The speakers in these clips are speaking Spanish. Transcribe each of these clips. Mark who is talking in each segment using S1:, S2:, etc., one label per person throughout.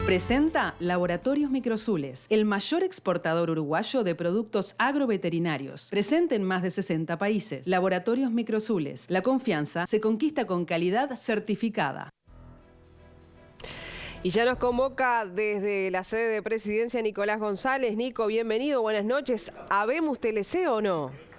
S1: Presenta Laboratorios Microsules, el mayor exportador uruguayo de productos agroveterinarios. Presente en más de 60 países. Laboratorios Microsules. La confianza se conquista con calidad certificada.
S2: Y ya nos convoca desde la sede de Presidencia Nicolás González. Nico, bienvenido, buenas noches. ¿Habemos TLC o no?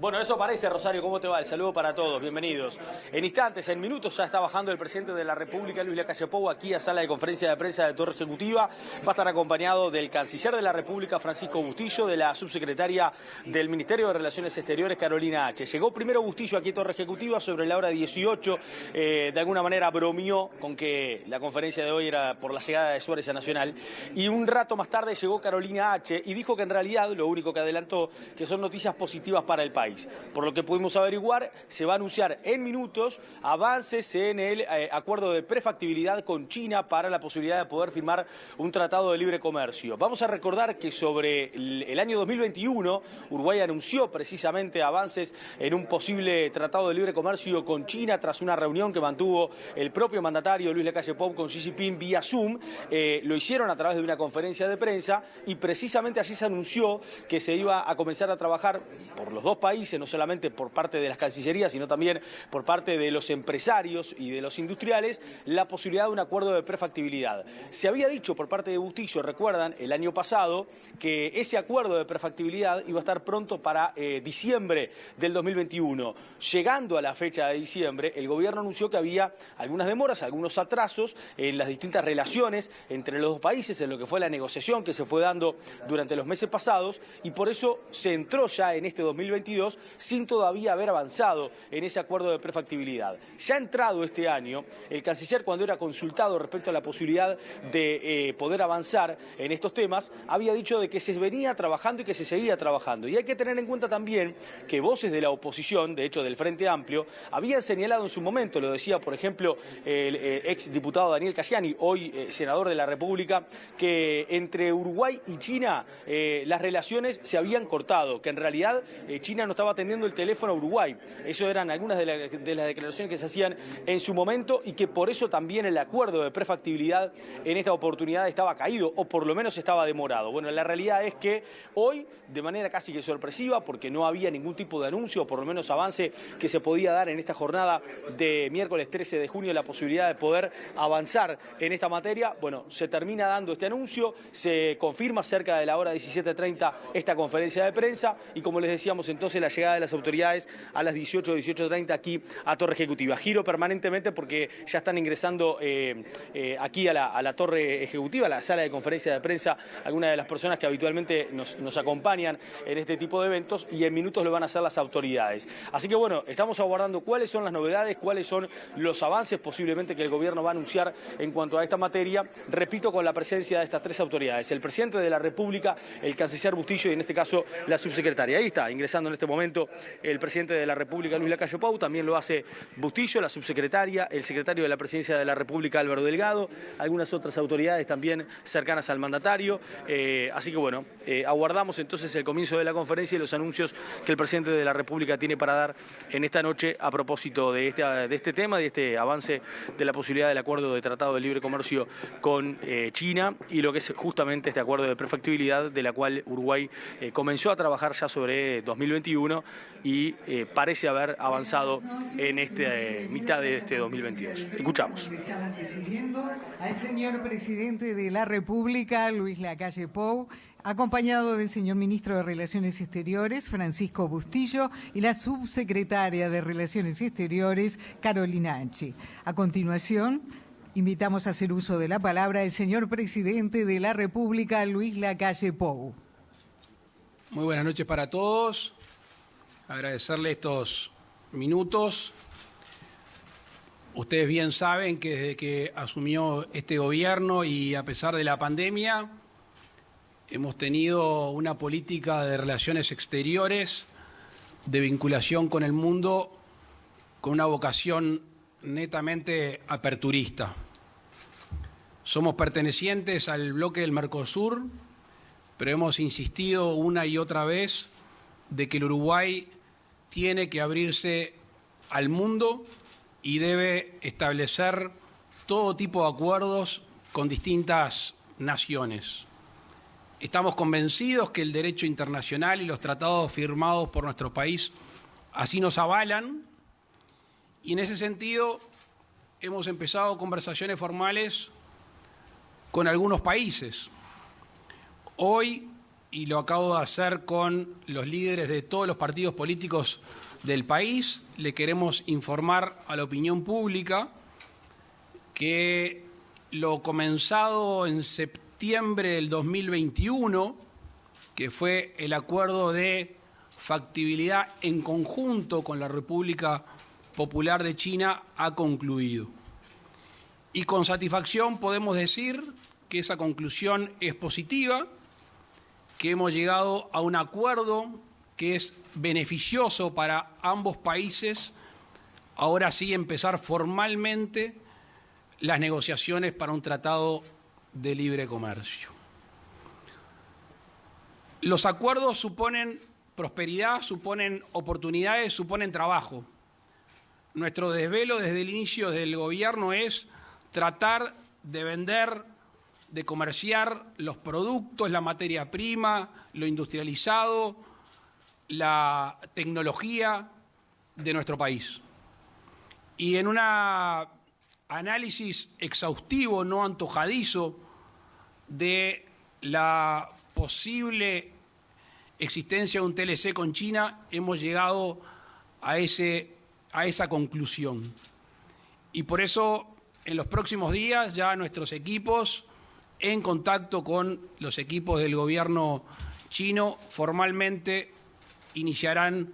S3: Bueno, eso parece, Rosario, ¿cómo te va? El saludo para todos, bienvenidos. En instantes, en minutos, ya está bajando el presidente de la República, Luis Lacalle Pou, aquí a sala de conferencia de prensa de Torre Ejecutiva. Va a estar acompañado del canciller de la República, Francisco Bustillo, de la subsecretaria del Ministerio de Relaciones Exteriores, Carolina H. Llegó primero Bustillo aquí a Torre Ejecutiva sobre la hora 18. De alguna manera bromeó con que la conferencia de hoy era por la llegada de Suárez a Nacional. Y un rato más tarde llegó Carolina H. y dijo que en realidad lo único que adelantó que son noticias positivas para el país. Por lo que pudimos averiguar, se va a anunciar en minutos avances en el acuerdo de prefactibilidad con China para la posibilidad de poder firmar un tratado de libre comercio. Vamos a recordar que sobre el año 2021, Uruguay anunció precisamente avances en un posible tratado de libre comercio con China tras una reunión que mantuvo el propio mandatario Luis Lacalle Pou con Xi Jinping vía Zoom. Lo hicieron a través de una conferencia de prensa y precisamente allí se anunció que se iba a comenzar a trabajar por los dos países, no solamente por parte de las cancillerías, sino también por parte de los empresarios y de los industriales, la posibilidad de un acuerdo de prefactibilidad. Se había dicho por parte de Bustillo, recuerdan, el año pasado, que ese acuerdo de prefactibilidad iba a estar pronto para diciembre del 2021. Llegando a la fecha de diciembre, el gobierno anunció que había algunas demoras, algunos atrasos en las distintas relaciones entre los dos países, en lo que fue la negociación que se fue dando durante los meses pasados, y por eso se entró ya en este 2022 sin todavía haber avanzado en ese acuerdo de prefactibilidad. Ya entrado este año, el canciller, cuando era consultado respecto a la posibilidad de poder avanzar en estos temas, había dicho de que se venía trabajando y que se seguía trabajando. Y hay que tener en cuenta también que voces de la oposición, de hecho del Frente Amplio, habían señalado en su momento, lo decía por ejemplo el ex diputado Daniel Cayani, hoy senador de la República, que entre Uruguay y China las relaciones se habían cortado, que en realidad China no estaba atendiendo el teléfono a Uruguay. Eso eran algunas de las declaraciones que se hacían en su momento y que por eso también el acuerdo de prefactibilidad en esta oportunidad estaba caído o por lo menos estaba demorado. Bueno, la realidad es que hoy, de manera casi que sorpresiva, porque no había ningún tipo de anuncio o por lo menos avance que se podía dar en esta jornada de miércoles 13 de junio, la posibilidad de poder avanzar en esta materia, bueno, se termina dando este anuncio, se confirma cerca de la hora 17:30 esta conferencia de prensa y como les decíamos entonces la llegada de las autoridades a las 18:30 aquí a Torre Ejecutiva. Giro permanentemente porque ya están ingresando aquí a la Torre Ejecutiva, a la sala de conferencia de prensa, algunas de las personas que habitualmente nos acompañan en este tipo de eventos y en minutos lo van a hacer las autoridades. Así que bueno, estamos aguardando cuáles son las novedades, cuáles son los avances posiblemente que el gobierno va a anunciar en cuanto a esta materia, repito, con la presencia de estas tres autoridades, el presidente de la República, el canciller Bustillo y en este caso la subsecretaria. Ahí está, ingresando en este momento el presidente de la República, Luis Lacalle Pou, también lo hace Bustillo, la subsecretaria, el secretario de la Presidencia de la República, Álvaro Delgado, algunas otras autoridades también cercanas al mandatario. Así que bueno, aguardamos entonces el comienzo de la conferencia y los anuncios que el presidente de la República tiene para dar en esta noche a propósito de este tema, de este avance de la posibilidad del acuerdo de tratado de libre comercio con China y lo que es justamente este acuerdo de prefactibilidad de la cual Uruguay comenzó a trabajar ya sobre 2021 y parece haber avanzado en mitad de este 2022. Escuchamos.
S4: Estamos recibiendo al señor presidente de la República, Luis Lacalle Pou, acompañado del señor ministro de Relaciones Exteriores, Francisco Bustillo, y la subsecretaria de Relaciones Exteriores, Carolina H. A continuación, invitamos a hacer uso de la palabra al señor presidente de la República, Luis Lacalle Pou.
S5: Muy buenas noches para todos. Agradecerle estos minutos. Ustedes bien saben que desde que asumió este gobierno y a pesar de la pandemia, hemos tenido una política de relaciones exteriores, de vinculación con el mundo, con una vocación netamente aperturista. Somos pertenecientes al bloque del Mercosur, pero hemos insistido una y otra vez de que el Uruguay tiene que abrirse al mundo y debe establecer todo tipo de acuerdos con distintas naciones. Estamos convencidos que el derecho internacional y los tratados firmados por nuestro país así nos avalan, y en ese sentido hemos empezado conversaciones formales con algunos países. Hoy, y lo acabo de hacer con los líderes de todos los partidos políticos del país, le queremos informar a la opinión pública que lo comenzado en septiembre del 2021, que fue el acuerdo de factibilidad en conjunto con la República Popular de China, ha concluido. Y con satisfacción podemos decir que esa conclusión es positiva, que hemos llegado a un acuerdo que es beneficioso para ambos países. Ahora sí, empezar formalmente las negociaciones para un tratado de libre comercio. Los acuerdos suponen prosperidad, suponen oportunidades, suponen trabajo. Nuestro desvelo desde el inicio del gobierno es tratar de vender, de comerciar los productos, la materia prima, lo industrializado, la tecnología de nuestro país. Y en un análisis exhaustivo, no antojadizo, de la posible existencia de un TLC con China, hemos llegado a esa conclusión. Y por eso, en los próximos días, ya nuestros equipos, en contacto con los equipos del gobierno chino, formalmente iniciarán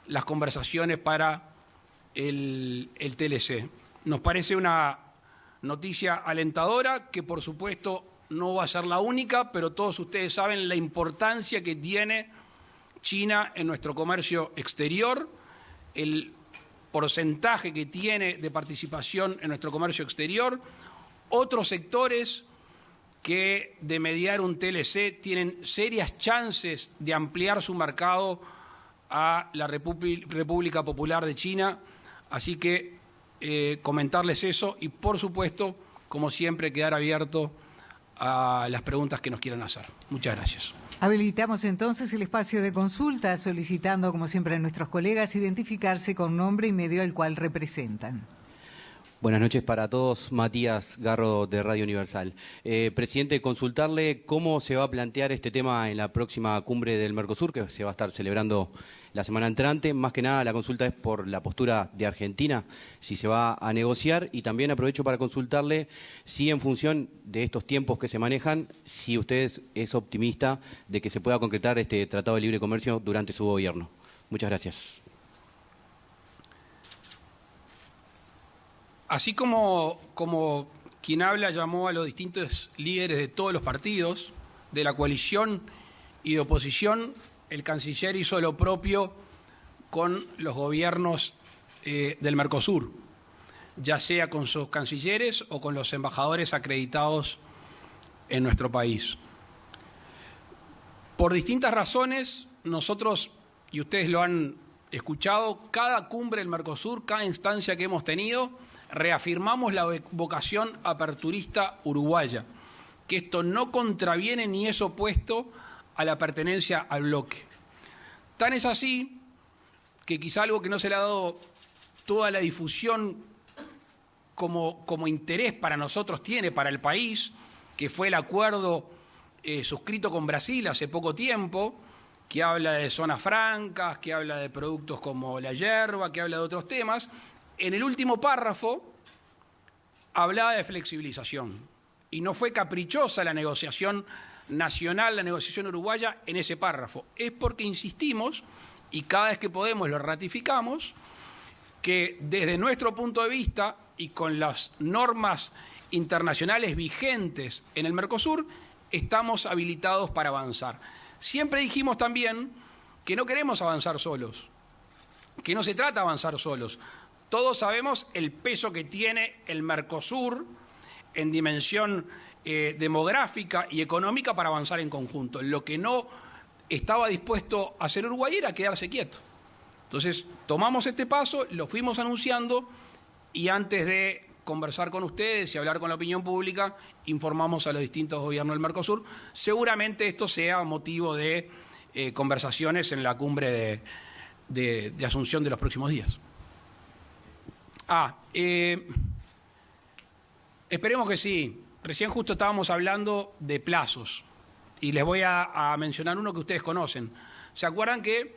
S5: las conversaciones para el TLC. Nos parece una noticia alentadora, que por supuesto no va a ser la única, pero todos ustedes saben la importancia que tiene China en nuestro comercio exterior, el porcentaje que tiene de participación en nuestro comercio exterior. Otros sectores que de mediar un TLC tienen serias chances de ampliar su mercado a la República Popular de China. Así que comentarles eso y, por supuesto, como siempre, quedar abierto a las preguntas que nos quieran hacer. Muchas gracias.
S4: Habilitamos entonces el espacio de consulta, solicitando, como siempre, a nuestros colegas identificarse con nombre y medio al cual representan.
S6: Buenas noches para todos. Matías Garro, de Radio Universal. Presidente, consultarle cómo se va a plantear este tema en la próxima cumbre del Mercosur, que se va a estar celebrando la semana entrante. Más que nada, la consulta es por la postura de Argentina, si se va a negociar, y también aprovecho para consultarle si, en función de estos tiempos que se manejan, si usted es optimista de que se pueda concretar este Tratado de Libre Comercio durante su gobierno. Muchas gracias.
S5: Así como quien habla llamó a los distintos líderes de todos los partidos, de la coalición y de oposición, el canciller hizo lo propio con los gobiernos del Mercosur, ya sea con sus cancilleres o con los embajadores acreditados en nuestro país. Por distintas razones, nosotros, y ustedes lo han escuchado, cada cumbre del Mercosur, cada instancia que hemos tenido, reafirmamos la vocación aperturista uruguaya, que esto no contraviene ni es opuesto a la pertenencia al bloque. Tan es así que quizá algo que no se le ha dado toda la difusión como interés para nosotros tiene, para el país, que fue el acuerdo suscrito con Brasil hace poco tiempo, que habla de zonas francas, que habla de productos como la yerba, que habla de otros temas. En el último párrafo hablaba de flexibilización y no fue caprichosa la negociación nacional, la negociación uruguaya en ese párrafo. Es porque insistimos, y cada vez que podemos lo ratificamos, que desde nuestro punto de vista y con las normas internacionales vigentes en el Mercosur, estamos habilitados para avanzar. Siempre dijimos también que no queremos avanzar solos, que no se trata de avanzar solos. Todos sabemos el peso que tiene el Mercosur en dimensión demográfica y económica para avanzar en conjunto. Lo que no estaba dispuesto a hacer Uruguay era quedarse quieto. Entonces, tomamos este paso, lo fuimos anunciando y antes de conversar con ustedes y hablar con la opinión pública, informamos a los distintos gobiernos del Mercosur. Seguramente esto sea motivo de conversaciones en la cumbre de Asunción de los próximos días. Esperemos que sí. Recién justo estábamos hablando de plazos y les voy a mencionar uno que ustedes conocen. ¿Se acuerdan que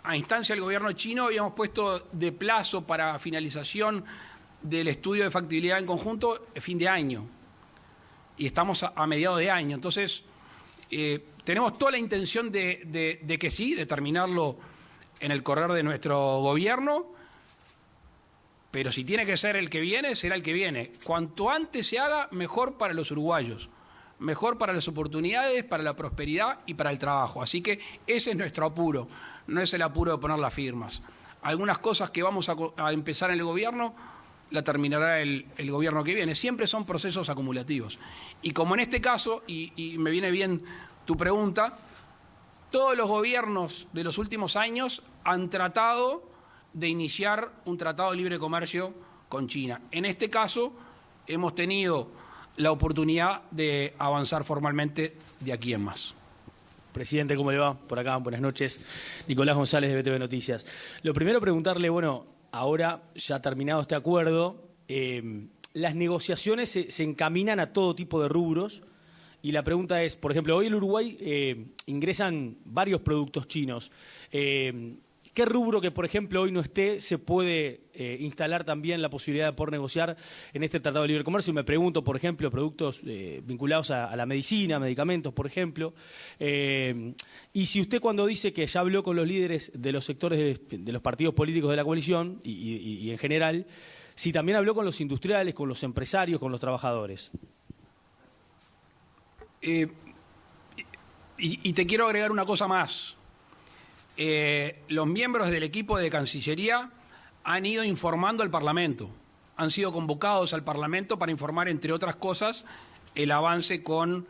S5: a instancia del gobierno chino habíamos puesto de plazo para finalización del estudio de factibilidad en conjunto fin de año? Y estamos a mediados de año. Entonces, tenemos toda la intención de que sí, de terminarlo en el correr de nuestro gobierno, pero si tiene que ser el que viene, será el que viene. Cuanto antes se haga, mejor para los uruguayos, mejor para las oportunidades, para la prosperidad y para el trabajo. Así que ese es nuestro apuro, no es el apuro de poner las firmas. Algunas cosas que vamos a empezar en el gobierno, la terminará el gobierno que viene. Siempre son procesos acumulativos. Y como en este caso, y me viene bien tu pregunta, todos los gobiernos de los últimos años han tratado de iniciar un tratado de libre comercio con China. En este caso, hemos tenido la oportunidad de avanzar formalmente de aquí en más.
S7: Presidente, ¿cómo le va? Por acá, buenas noches. Nicolás González de BTV Noticias. Lo primero, preguntarle, bueno, ahora ya terminado este acuerdo, las negociaciones se encaminan a todo tipo de rubros. Y la pregunta es, por ejemplo, hoy en Uruguay ingresan varios productos chinos. ¿Qué rubro que, por ejemplo, hoy no esté, se puede instalar también la posibilidad de poder negociar en este Tratado de Libre Comercio? Y me pregunto, por ejemplo, productos vinculados a la medicina, medicamentos, por ejemplo. Y si usted, cuando dice que ya habló con los líderes de los sectores de los partidos políticos de la coalición y en general, si también habló con los industriales, con los empresarios, con los trabajadores.
S5: Y te quiero agregar una cosa más. Los miembros del equipo de Cancillería han ido informando al Parlamento, han sido convocados al Parlamento para informar, entre otras cosas, el avance con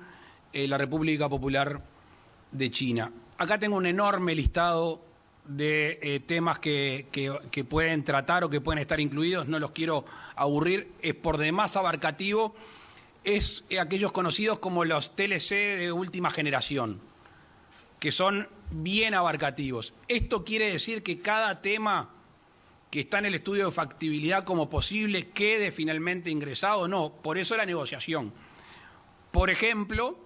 S5: la República Popular de China. Acá tengo un enorme listado de temas que pueden tratar o que pueden estar incluidos, no los quiero aburrir, es por demás abarcativo, es aquellos conocidos como los TLC de última generación, que son bien abarcativos. Esto quiere decir que cada tema que está en el estudio de factibilidad como posible quede finalmente ingresado. No, por eso la negociación. Por ejemplo,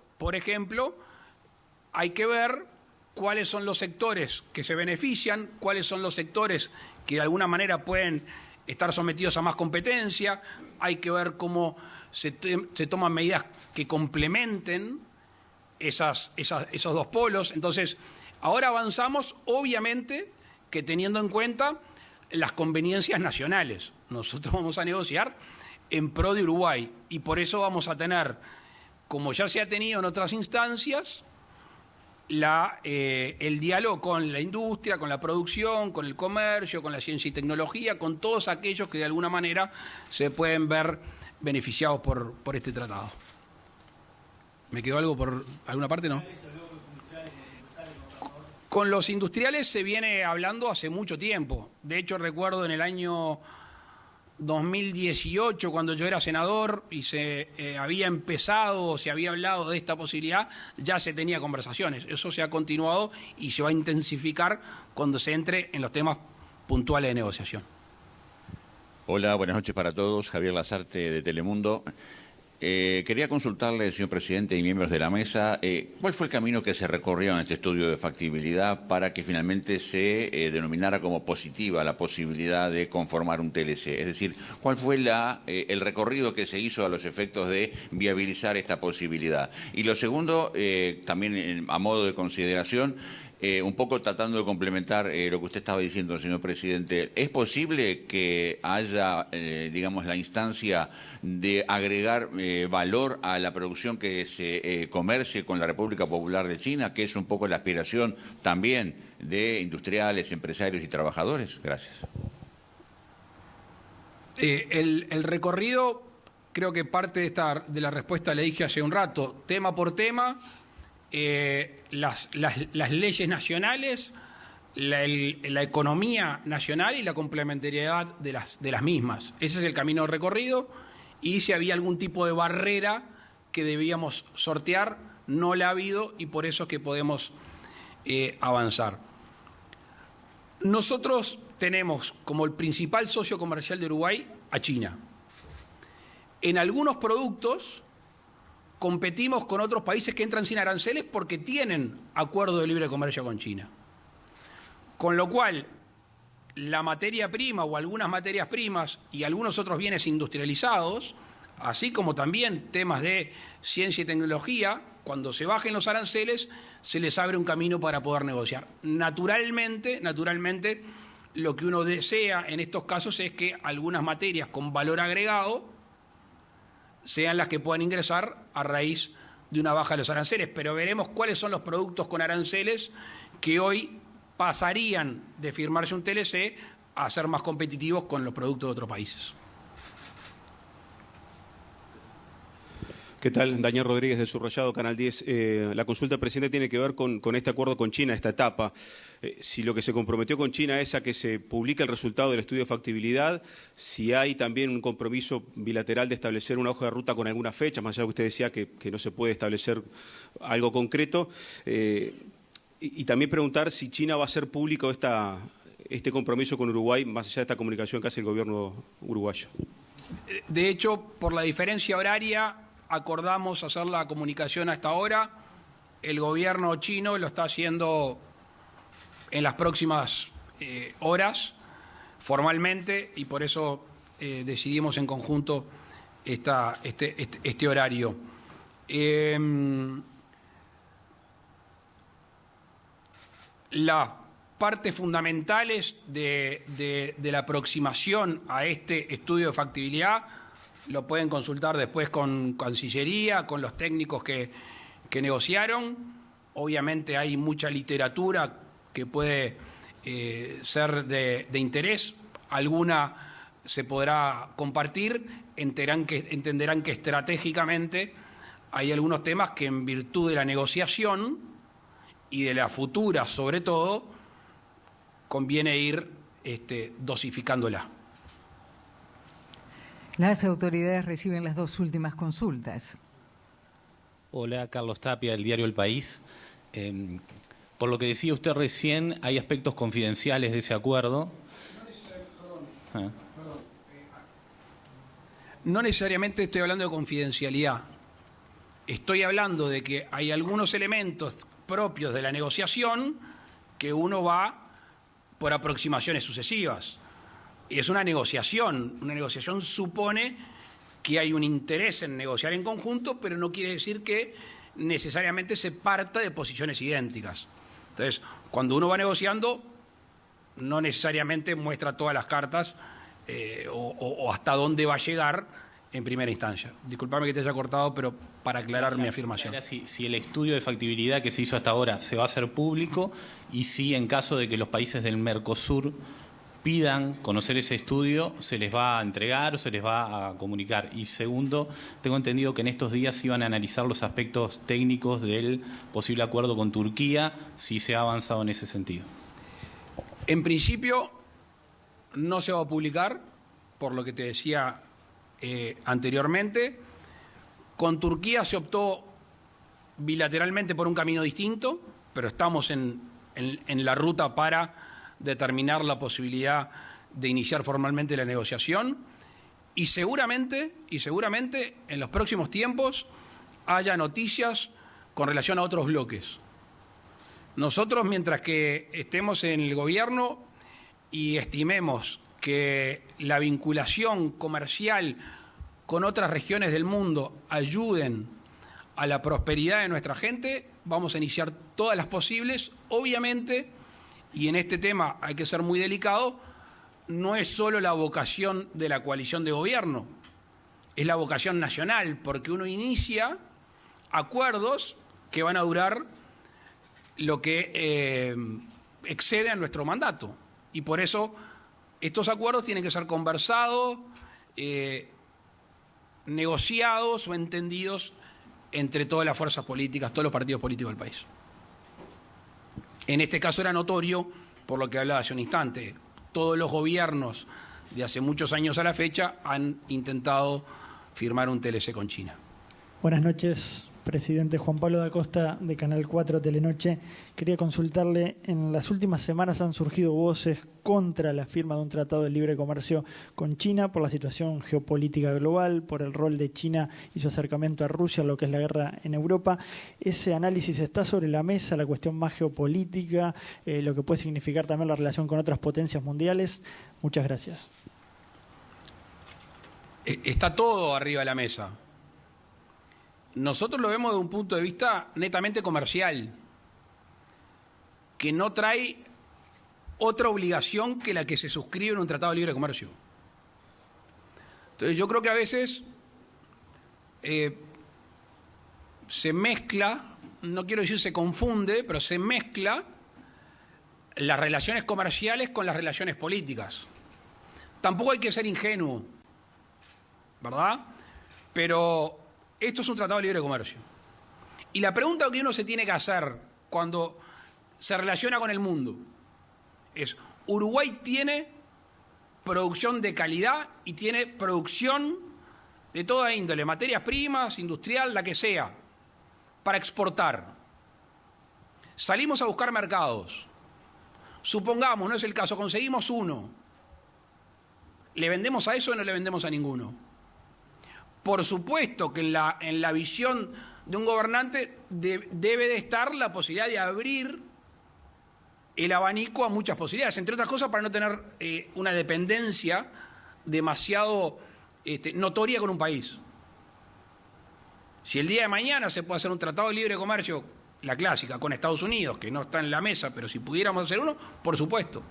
S5: hay que ver cuáles son los sectores que se benefician, cuáles son los sectores que de alguna manera pueden estar sometidos a más competencia, hay que ver cómo se toman medidas que complementen esos dos polos. Entonces, ahora avanzamos, obviamente, que teniendo en cuenta las conveniencias nacionales. Nosotros vamos a negociar en pro de Uruguay y por eso vamos a tener, como ya se ha tenido en otras instancias, el diálogo con la industria, con la producción, con el comercio, con la ciencia y tecnología, con todos aquellos que de alguna manera se pueden ver beneficiados por este tratado. ¿Me quedó algo por alguna parte? No. Con los industriales se viene hablando hace mucho tiempo. De hecho, recuerdo en el año 2018, cuando yo era senador y se había empezado, se había hablado de esta posibilidad, ya se tenía conversaciones. Eso se ha continuado y se va a intensificar cuando se entre en los temas puntuales de negociación.
S8: Hola, buenas noches para todos. Javier Lazarte de Telemundo. Quería consultarle, señor presidente y miembros de la mesa, ¿cuál fue el camino que se recorrió en este estudio de factibilidad para que finalmente se denominara como positiva la posibilidad de conformar un TLC? Es decir, ¿cuál fue el recorrido que se hizo a los efectos de viabilizar esta posibilidad? Y lo segundo, también a modo de consideración, un poco tratando de complementar lo que usted estaba diciendo, señor presidente, ¿es posible que haya, digamos, la instancia de agregar valor a la producción que se comercie con la República Popular de China, que es un poco la aspiración también de industriales, empresarios y trabajadores? Gracias.
S5: El recorrido, creo que parte de la respuesta le dije hace un rato, tema por tema. Las leyes nacionales, la economía nacional y la complementariedad de las mismas. Ese es el camino recorrido, y si había algún tipo de barrera que debíamos sortear, no la ha habido, y por eso es que podemos avanzar. Nosotros tenemos como el principal socio comercial de Uruguay a China. En algunos productos competimos con otros países que entran sin aranceles porque tienen acuerdo de libre comercio con China. Con lo cual, la materia prima o algunas materias primas y algunos otros bienes industrializados, así como también temas de ciencia y tecnología, cuando se bajen los aranceles, se les abre un camino para poder negociar. Naturalmente, lo que uno desea en estos casos es que algunas materias con valor agregado sean las que puedan ingresar a raíz de una baja de los aranceles, pero veremos cuáles son los productos con aranceles que hoy pasarían de firmarse un TLC a ser más competitivos con los productos de otros países.
S9: ¿Qué tal? Daniel Rodríguez de Subrayado, Canal 10. La consulta, presidente, tiene que ver con este acuerdo con China, esta etapa. Si lo que se comprometió con China es a que se publique el resultado del estudio de factibilidad, si hay también un compromiso bilateral de establecer una hoja de ruta con alguna fecha, más allá de que usted decía que no se puede establecer algo concreto, y también preguntar si China va a hacer público este compromiso con Uruguay, más allá de esta comunicación que hace el gobierno uruguayo.
S5: De hecho, por la diferencia horaria, acordamos hacer la comunicación a esta hora. El gobierno chino lo está haciendo en las próximas horas, formalmente, y por eso decidimos en conjunto este horario. Las partes fundamentales de la aproximación a este estudio de factibilidad lo pueden consultar después con Cancillería, con los técnicos que negociaron. Obviamente hay mucha literatura que puede ser de interés. Alguna se podrá compartir. Entenderán que estratégicamente hay algunos temas que, en virtud de la negociación y de la futura, sobre todo, conviene ir dosificándola.
S4: Las autoridades reciben las dos últimas consultas.
S10: Hola, Carlos Tapia, del diario El País. Por lo que decía usted recién, hay aspectos confidenciales de ese acuerdo.
S5: No necesariamente estoy hablando de confidencialidad. Estoy hablando de que hay algunos elementos propios de la negociación que uno va por aproximaciones sucesivas. Y es una negociación. Una negociación supone que hay un interés en negociar en conjunto, pero no quiere decir que necesariamente se parta de posiciones idénticas. Entonces, cuando uno va negociando, no necesariamente muestra todas las cartas o hasta dónde va a llegar en primera instancia. Disculpame que te haya cortado, pero para aclarar mi afirmación.
S10: Si el estudio de factibilidad que se hizo hasta ahora se va a hacer público, y si en caso de que los países del Mercosur pidan conocer ese estudio, ¿se les va a entregar o se les va a comunicar? Y segundo, tengo entendido que en estos días iban a analizar los aspectos técnicos del posible acuerdo con Turquía, si se ha avanzado en ese sentido.
S5: En principio, no se va a publicar, por lo que te decía anteriormente. Con Turquía se optó bilateralmente por un camino distinto, pero estamos en la ruta para determinar la posibilidad de iniciar formalmente la negociación, y seguramente en los próximos tiempos haya noticias con relación a otros bloques. Nosotros, mientras que estemos en el gobierno y estimemos que la vinculación comercial con otras regiones del mundo ayuden a la prosperidad de nuestra gente, vamos a iniciar todas las posibles. Obviamente, y en este tema hay que ser muy delicado, no es solo la vocación de la coalición de gobierno, es la vocación nacional, porque uno inicia acuerdos que van a durar lo que excede a nuestro mandato. Y por eso estos acuerdos tienen que ser conversados, negociados o entendidos entre todas las fuerzas políticas, todos los partidos políticos del país. En este caso era notorio por lo que hablaba hace un instante. Todos los gobiernos de hace muchos años a la fecha han intentado firmar un TLC con China.
S11: Buenas noches, presidente. Juan Pablo da Costa, de Canal 4 Telenoche. Quería consultarle, en las últimas semanas han surgido voces contra la firma de un tratado de libre comercio con China por la situación geopolítica global, por el rol de China y su acercamiento a Rusia, lo que es la guerra en Europa. ¿Ese análisis está sobre la mesa, la cuestión más geopolítica, lo que puede significar también la relación con otras potencias mundiales? Muchas gracias.
S5: Está todo arriba de la mesa. Nosotros lo vemos desde un punto de vista netamente comercial, que no trae otra obligación que la que se suscribe en un tratado de libre comercio. Entonces yo creo que a veces se mezcla, no quiero decir se confunde, pero se mezcla las relaciones comerciales con las relaciones políticas. Tampoco hay que ser ingenuo, ¿verdad? Pero esto es un tratado de libre comercio. Y la pregunta que uno se tiene que hacer cuando se relaciona con el mundo es: Uruguay tiene producción de calidad y tiene producción de toda índole, materias primas, industrial, la que sea, para exportar. Salimos a buscar mercados. Supongamos, no es el caso, conseguimos uno. ¿Le vendemos a eso o no le vendemos a ninguno? Por supuesto que en la visión de un gobernante debe de estar la posibilidad de abrir el abanico a muchas posibilidades, entre otras cosas para no tener una dependencia demasiado notoria con un país. Si el día de mañana se puede hacer un tratado de libre comercio, la clásica, con Estados Unidos, que no está en la mesa, pero si pudiéramos hacer uno, por supuesto.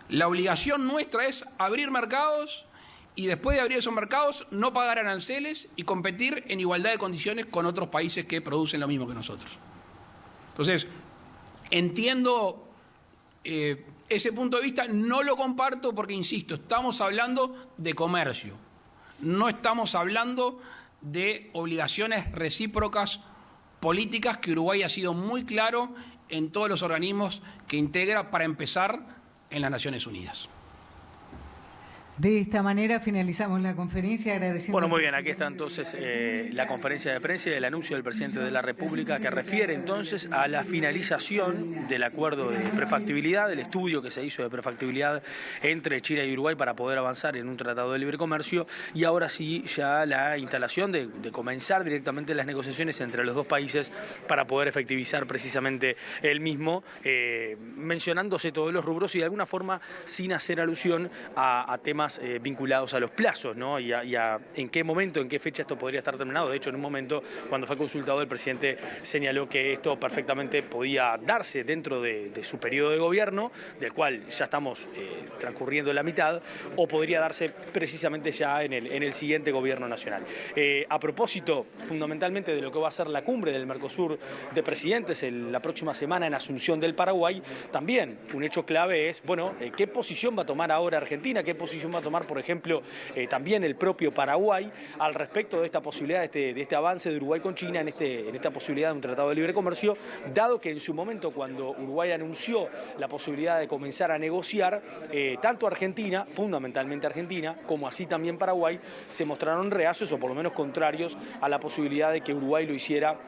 S5: La obligación nuestra es abrir mercados y después de abrir esos mercados no pagar aranceles y competir en igualdad de condiciones con otros países que producen lo mismo que nosotros. Entonces, entiendo ese punto de vista, no lo comparto porque, insisto, estamos hablando de comercio, no estamos hablando de obligaciones recíprocas políticas, que Uruguay ha sido muy claro en todos los organismos que integra, para empezar en las Naciones Unidas.
S4: De esta manera finalizamos la conferencia agradeciendo...
S7: Bueno, muy bien, aquí está entonces la conferencia de prensa y el anuncio del presidente de la República, que refiere entonces a la finalización del acuerdo de prefactibilidad, del estudio que se hizo de prefactibilidad entre China y Uruguay para poder avanzar en un tratado de libre comercio, y ahora sí ya la instalación de comenzar directamente las negociaciones entre los dos países para poder efectivizar precisamente el mismo, mencionándose todos los rubros y de alguna forma sin hacer alusión a temas vinculados a los plazos, ¿no? y a en qué momento, en qué fecha esto podría estar terminado. De hecho, en un momento, cuando fue consultado, el presidente señaló que esto perfectamente podía darse dentro de su periodo de gobierno, del cual ya estamos transcurriendo la mitad, o podría darse precisamente ya en el siguiente gobierno nacional. A propósito, fundamentalmente, de lo que va a ser la cumbre del Mercosur de presidentes la próxima semana en Asunción del Paraguay, también un hecho clave es, bueno, qué posición va a tomar ahora Argentina, qué posición va a tomar, por ejemplo, también el propio Paraguay al respecto de esta posibilidad, de este avance de Uruguay con China en esta posibilidad de un tratado de libre comercio, dado que en su momento, cuando Uruguay anunció la posibilidad de comenzar a negociar, tanto Argentina, fundamentalmente Argentina, como así también Paraguay, se mostraron reacios o por lo menos contrarios a la posibilidad de que Uruguay lo hiciera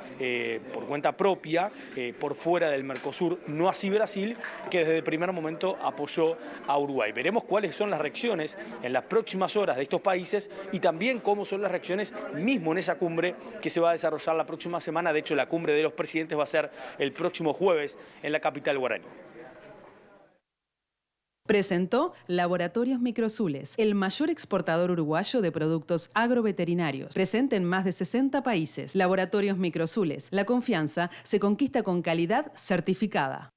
S7: por cuenta propia, por fuera del Mercosur, no así Brasil, que desde el primer momento apoyó a Uruguay. Veremos cuáles son las reacciones en las próximas horas de estos países y también cómo son las reacciones mismo en esa cumbre que se va a desarrollar la próxima semana. De hecho, la cumbre de los presidentes va a ser el próximo jueves en la capital guaraní.
S1: Presentó Laboratorios Microsules, el mayor exportador uruguayo de productos agroveterinarios, presente en más de 60 países. Laboratorios Microsules, la confianza se conquista con calidad certificada.